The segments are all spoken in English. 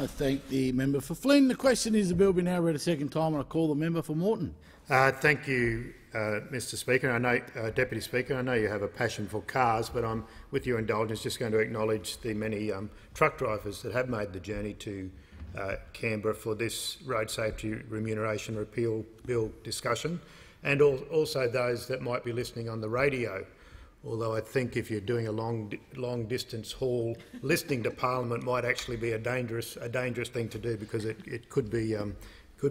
I thank the member for Flynn. The question is the bill be now read a second time, and I call the member for Moreton. Thank you, Mr Speaker. I know, Deputy Speaker, I know you have a passion for cars, but I'm, with your indulgence, just going to acknowledge the many truck drivers that have made the journey to Canberra for this road safety remuneration repeal bill discussion, and also those that might be listening on the radio. Although I think if you're doing a long distance haul, listening to Parliament might actually be a dangerous thing to do, because it could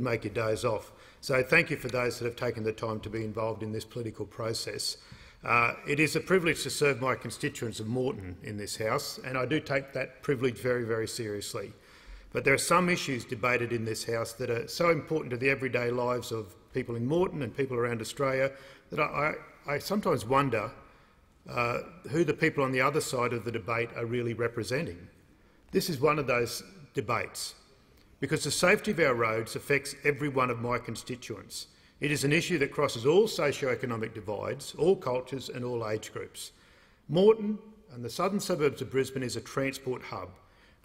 make you doze off. So thank you for those that have taken the time to be involved in this political process. It is a privilege to serve my constituents of Moreton in this House, and I do take that privilege very, very seriously. But there are some issues debated in this House that are so important to the everyday lives of people in Moreton and people around Australia that I sometimes wonder who the people on the other side of the debate are really representing. This is one of those debates, because the safety of our roads affects every one of my constituents. It is an issue that crosses all socio-economic divides, all cultures and all age groups. Moreton and the southern suburbs of Brisbane is a transport hub.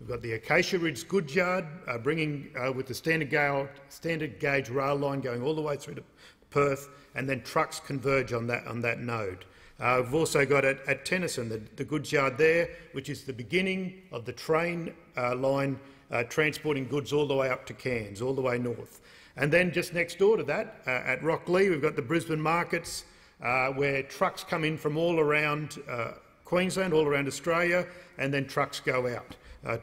We've got the Acacia Ridge goods yard bringing with the standard gauge rail line going all the way through to Perth, and then trucks converge on that node. We've also got at Tennyson the goods yard there, which is the beginning of the train line transporting goods all the way up to Cairns, all the way north. And then just next door to that, at Rocklea, we've got the Brisbane markets, where trucks come in from all around Queensland, all around Australia, and then trucks go out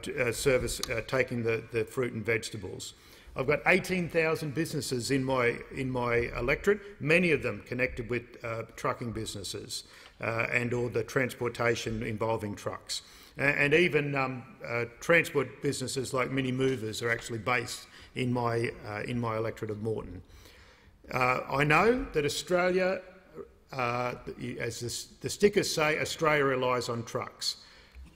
to service taking the fruit and vegetables. I've got 18,000 businesses in my electorate, many of them connected with trucking businesses and or the transportation involving trucks. And even transport businesses like mini movers are actually based in my electorate of Moreton. I know that Australia, as the stickers say, Australia relies on trucks.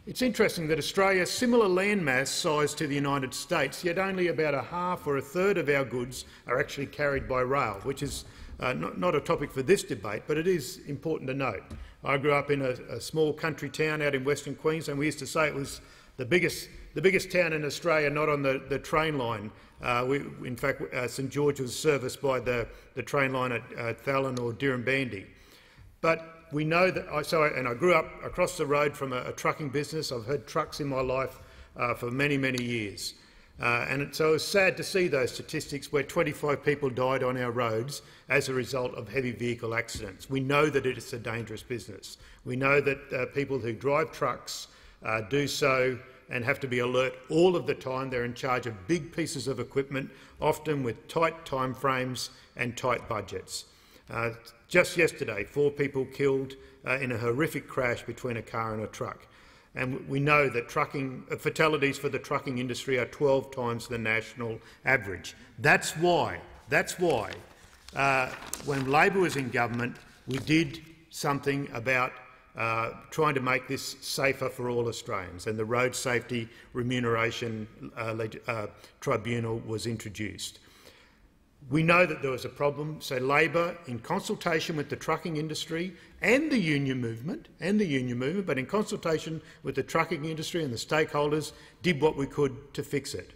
It's interesting that Australia, similar landmass size to the United States, yet only about a half or a third of our goods are actually carried by rail, which is not a topic for this debate, but it is important to note. I grew up in a small country town out in Western Queensland. We used to say it was the biggest town in Australia not on the train line. In fact, St George was serviced by the train line at Thallon or Dirranbandi. But we know that I grew up across the road from a trucking business. I've had trucks in my life for many, many years. So it was sad to see those statistics where 25 people died on our roads as a result of heavy vehicle accidents. We know that it is a dangerous business. We know that people who drive trucks do so and have to be alert all of the time. They're in charge of big pieces of equipment, often with tight timeframes and tight budgets. Just yesterday, 4 people killed in a horrific crash between a car and a truck. And we know that fatalities for the trucking industry are 12 times the national average. That's why, when Labor was in government, we did something about trying to make this safer for all Australians, and the Road Safety Remuneration Tribunal was introduced. We know that there was a problem, so Labor, in consultation with the trucking industry and the union movement, but in consultation with the trucking industry and the stakeholders, did what we could to fix it.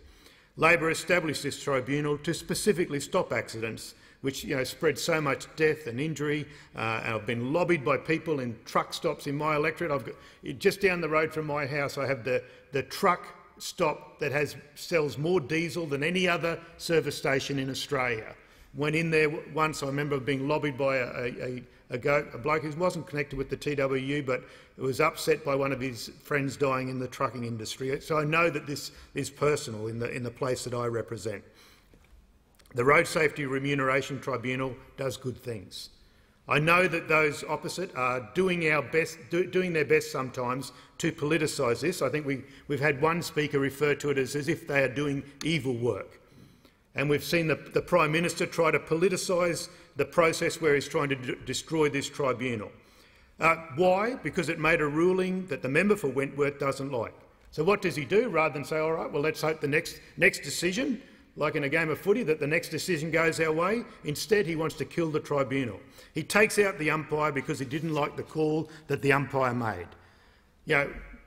Labor established this tribunal to specifically stop accidents which spread so much death and injury. And I've been lobbied by people in truck stops in my electorate. Just down the road from my house, I have the truck stop that sells more diesel than any other service station in Australia. Went in there once. I remember being lobbied by a bloke who wasn't connected with the TWU, but was upset by one of his friends dying in the trucking industry. So I know that this is personal in the place that I represent. The Road Safety Remuneration Tribunal does good things. I know that those opposite are doing their best sometimes to politicise this. I think we've had one speaker refer to it as if they are doing evil work. And we've seen the Prime Minister try to politicise the process where he's trying to destroy this tribunal. Why? Because it made a ruling that the member for Wentworth doesn't like. So what does he do? Rather than say, all right, well, let's hope the next decision, like in a game of footy, that the next decision goes our way, instead he wants to kill the tribunal. He takes out the umpire because he didn't like the call that the umpire made.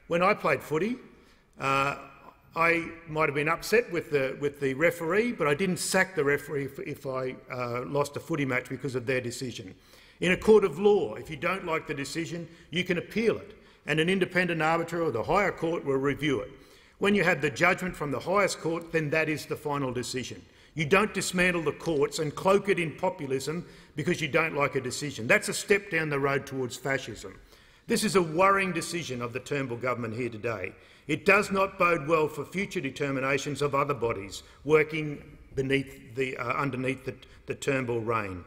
When I played footy, I might have been upset with the referee, but I didn't sack the referee if I lost a footy match because of their decision. In a court of law, if you don't like the decision, you can appeal it, and an independent arbiter or the higher court will review it. When you have the judgment from the highest court, then that is the final decision. You don't dismantle the courts and cloak it in populism because you don't like a decision. That's a step down the road towards fascism. This is a worrying decision of the Turnbull government here today. It does not bode well for future determinations of other bodies working underneath the Turnbull reign.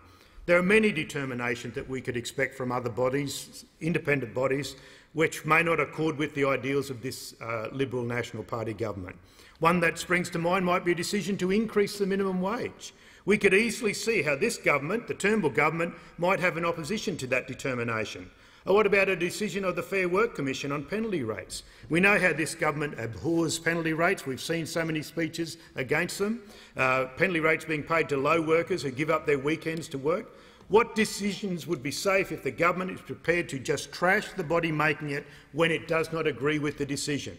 There are many determinations that we could expect from other bodies, independent bodies, which may not accord with the ideals of this Liberal National Party government. One that springs to mind might be a decision to increase the minimum wage. We could easily see how this government, the Turnbull government, might have an opposition to that determination. Or what about a decision of the Fair Work Commission on penalty rates? We know how this government abhors penalty rates. We've seen so many speeches against them. Penalty rates being paid to low workers who give up their weekends to work. What decisions would be safe if the government is prepared to just trash the body making it when it does not agree with the decision?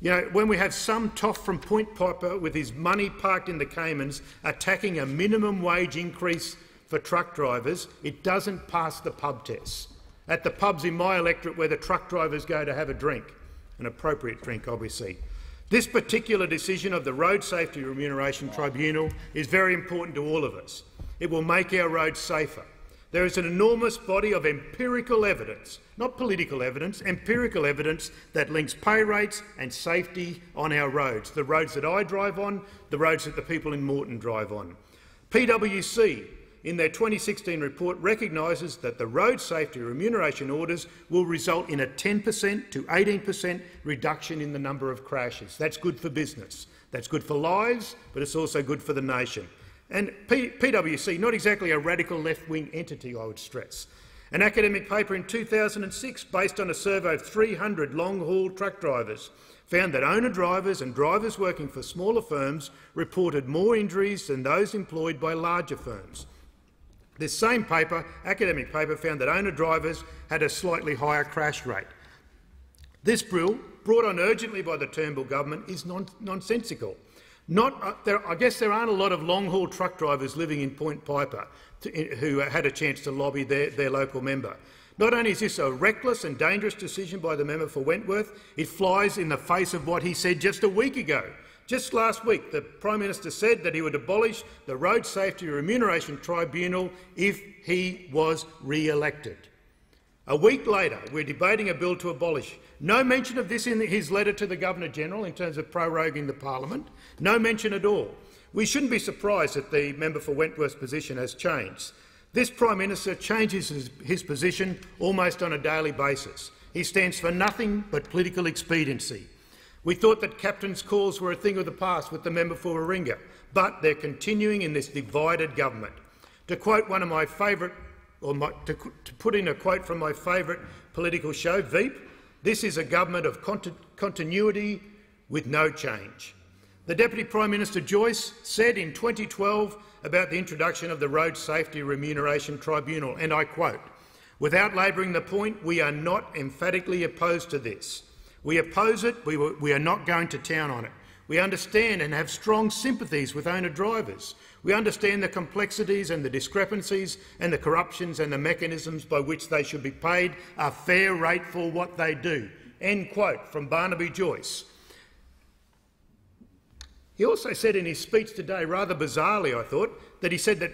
You know, when we have some toff from Point Piper with his money parked in the Caymans attacking a minimum wage increase for truck drivers, it doesn't pass the pub test. At the pubs in my electorate where the truck drivers go to have a drink, an appropriate drink obviously. This particular decision of the Road Safety Remuneration Tribunal is very important to all of us. It will make our roads safer. There is an enormous body of empirical evidence, not political evidence, empirical evidence that links pay rates and safety on our roads, the roads that I drive on, the roads that the people in Moreton drive on. PwC, in their 2016 report, recognises that the road safety remuneration orders will result in a 10% to 18% reduction in the number of crashes. That's good for business. That's good for lives, but it's also good for the nation. And PwC, not exactly a radical left-wing entity, I would stress. An academic paper in 2006, based on a survey of 300 long-haul truck drivers, found that owner-drivers and drivers working for smaller firms reported more injuries than those employed by larger firms. This same paper, academic paper, found that owner-drivers had a slightly higher crash rate. This bill, brought on urgently by the Turnbull government, is nonsensical. I guess there aren't a lot of long-haul truck drivers living in Point Piper who had a chance to lobby their local member. Not only is this a reckless and dangerous decision by the member for Wentworth, it flies in the face of what he said just a week ago. Just last week, the Prime Minister said that he would abolish the Road Safety Remuneration Tribunal if he was re-elected. A week later, we're debating a bill to abolish. No mention of this in his letter to the Governor-General in terms of proroguing the Parliament. No mention at all. We shouldn't be surprised that the member for Wentworth's position has changed. This Prime Minister changes his position almost on a daily basis. He stands for nothing but political expediency. We thought that captain's calls were a thing of the past with the member for Warringah, but they're continuing in this divided government. To quote one of my favourite, to put in a quote from my favourite political show, Veep, this is a government of continuity with no change. The Deputy Prime Minister Joyce said in 2012 about the introduction of the Road Safety Remuneration Tribunal, and I quote, "Without labouring the point, we are not emphatically opposed to this. We oppose it, we are not going to town on it. We understand and have strong sympathies with owner-drivers. We understand the complexities and the discrepancies and the corruptions and the mechanisms by which they should be paid a fair rate for what they do." End quote from Barnaby Joyce. He also said in his speech today, rather bizarrely I thought, that he said that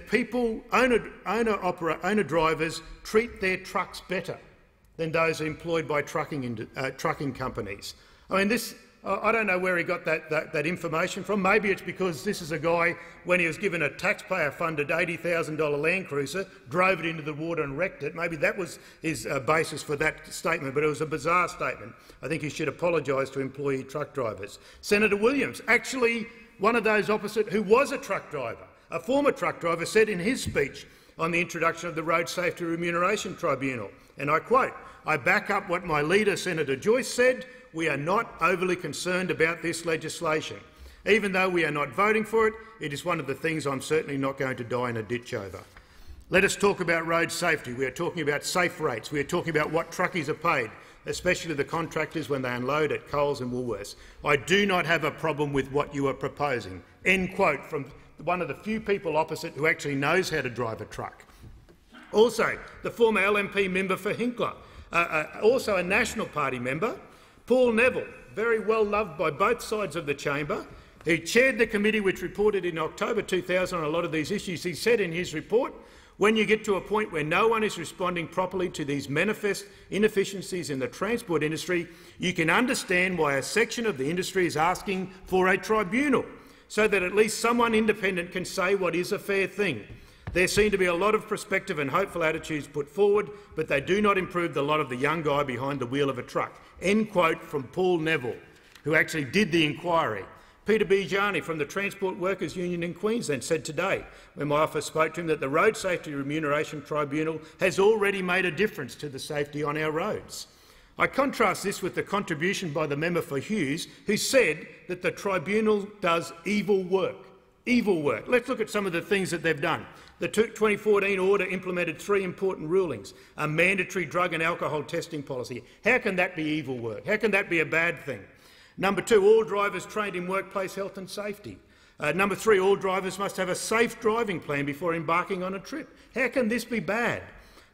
owner-drivers treat their trucks better than those employed by trucking companies. I mean, I don't know where he got that information from. Maybe it's because this is a guy, when he was given a taxpayer-funded $80,000 Land Cruiser, drove it into the water and wrecked it. Maybe that was his basis for that statement, but it was a bizarre statement. I think he should apologise to employee truck drivers. Senator Williams, actually one of those opposite who was a truck driver, a former truck driver, said in his speech on the introduction of the Road Safety Remuneration Tribunal, and I quote, "I back up what my leader, Senator Joyce, said. We are not overly concerned about this legislation. Even though we are not voting for it, it is one of the things I'm certainly not going to die in a ditch over." Let us talk about road safety. We are talking about safe rates. We are talking about what truckies are paid. especially the contractors when they unload at Coles and Woolworths. I do not have a problem with what you are proposing." End quote from one of the few people opposite who actually knows how to drive a truck. Also, the former LNP member for Hinkler, also a National Party member, Paul Neville, very well loved by both sides of the chamber. He chaired the committee which reported in October 2000 on a lot of these issues. He said in his report, "When you get to a point where no one is responding properly to these manifest inefficiencies in the transport industry, you can understand why a section of the industry is asking for a tribunal, so that at least someone independent can say what is a fair thing. There seem to be a lot of prospective and hopeful attitudes put forward, but they do not improve the lot of the young guy behind the wheel of a truck." End quote from Paul Neville, who actually did the inquiry. Peter Bijani from the Transport Workers Union in Queensland said today, when my office spoke to him, that the Road Safety Remuneration Tribunal has already made a difference to the safety on our roads. I contrast this with the contribution by the member for Hughes, who said that the tribunal does evil work. Evil work. Let's look at some of the things that they've done. The 2014 order implemented 3 important rulings: a mandatory drug and alcohol testing policy. How can that be evil work? How can that be a bad thing? Number 2, all drivers trained in workplace health and safety. Number 3, all drivers must have a safe driving plan before embarking on a trip. How can this be bad?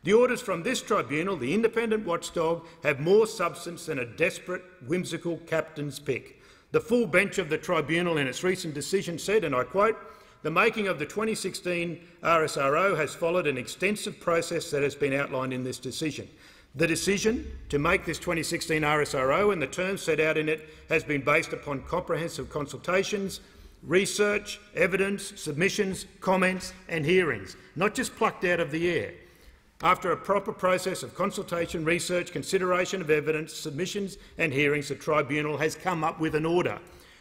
The orders from this tribunal, the independent watchdog, have more substance than a desperate, whimsical captain's pick. The full bench of the tribunal in its recent decision said, and I quote, "The making of the 2016 RSRO has followed an extensive process that has been outlined in this decision. The decision to make this 2016 RSRO and the terms set out in it has been based upon comprehensive consultations, research, evidence, submissions, comments and hearings, not just plucked out of the air. After a proper process of consultation, research, consideration of evidence, submissions and hearings, the tribunal has come up with an order."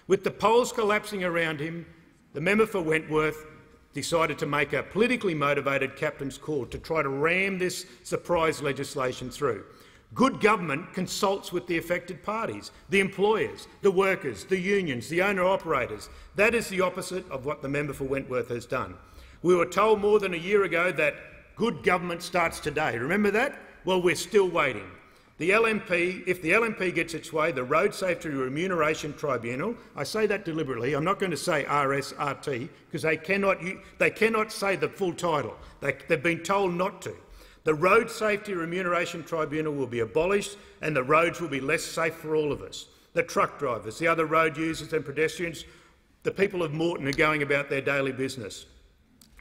With the polls collapsing around him, the member for Wentworth decided to make a politically motivated captain's call to try to ram this surprise legislation through. Good government consults with the affected parties, the employers, the workers, the unions, the owner-operators. That is the opposite of what the member for Wentworth has done. We were told more than a year ago that good government starts today. Remember that? Well, we're still waiting. If the LNP gets its way, the Road Safety Remuneration Tribunal, I say that deliberately, I'm not going to say RSRT, because they cannot say the full title. They've been told not to. The Road Safety Remuneration Tribunal will be abolished and the roads will be less safe for all of us. The truck drivers, the other road users and pedestrians, the people of Moreton are going about their daily business.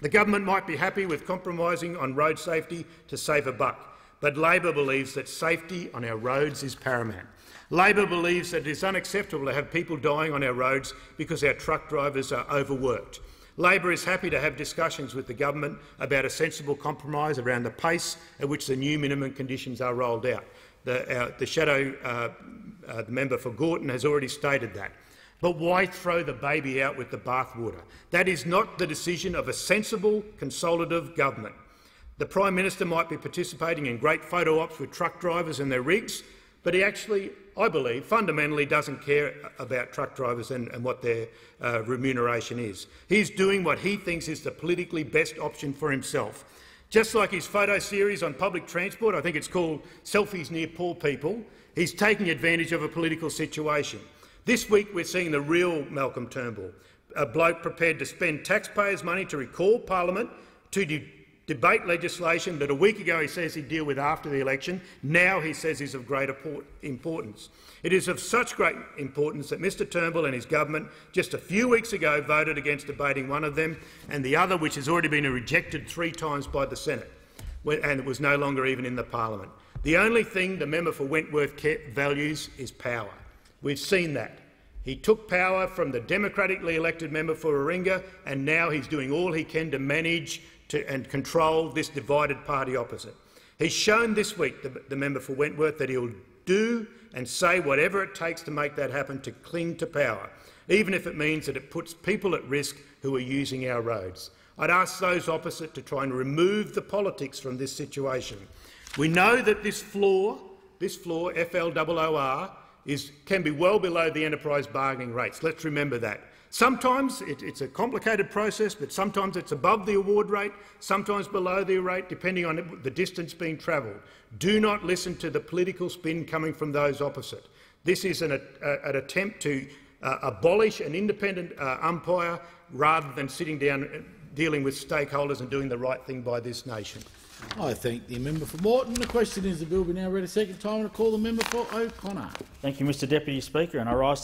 The government might be happy with compromising on road safety to save a buck, but Labor believes that safety on our roads is paramount. Labor believes that it is unacceptable to have people dying on our roads because our truck drivers are overworked. Labor is happy to have discussions with the government about a sensible compromise around the pace at which the new minimum conditions are rolled out. The member for Gorton has already stated that. But why throw the baby out with the bathwater? That is not the decision of a sensible, consultative government. The Prime Minister might be participating in great photo ops with truck drivers and their rigs, but he actually, I believe, fundamentally doesn't care about truck drivers and what their remuneration is. He's doing what he thinks is the politically best option for himself. Just like his photo series on public transport, I think it's called Selfies Near Poor People, he's taking advantage of a political situation. This week we're seeing the real Malcolm Turnbull, a bloke prepared to spend taxpayers' money to recall Parliament to debate legislation that a week ago he says he'd deal with after the election. Now he says is of great importance. It is of such great importance that Mr Turnbull and his government just a few weeks ago voted against debating one of them, and the other, which has already been rejected 3 times by the Senate, and it was no longer even in the Parliament. The only thing the member for Wentworth values is power. We've seen that. He took power from the democratically elected member for Warringah, and now he's doing all he can to manage and control this divided party opposite. He's shown this week, the member for Wentworth, that he'll do and say whatever it takes to make that happen, to cling to power, even if it means that it puts people at risk who are using our roads. I'd ask those opposite to try and remove the politics from this situation. We know that this floor, FLOOR, can be well below the enterprise bargaining rates. Let's remember that. Sometimes it's a complicated process, but sometimes it's above the award rate, sometimes below the rate, depending on the distance being travelled. Do not listen to the political spin coming from those opposite. This is an attempt to abolish an independent umpire rather than sitting down dealing with stakeholders and doing the right thing by this nation. I thank the member for Moreton. The question is the bill be now read a second time, and I call the member for O'Connor. Thank you, Mr Deputy Speaker, and I rise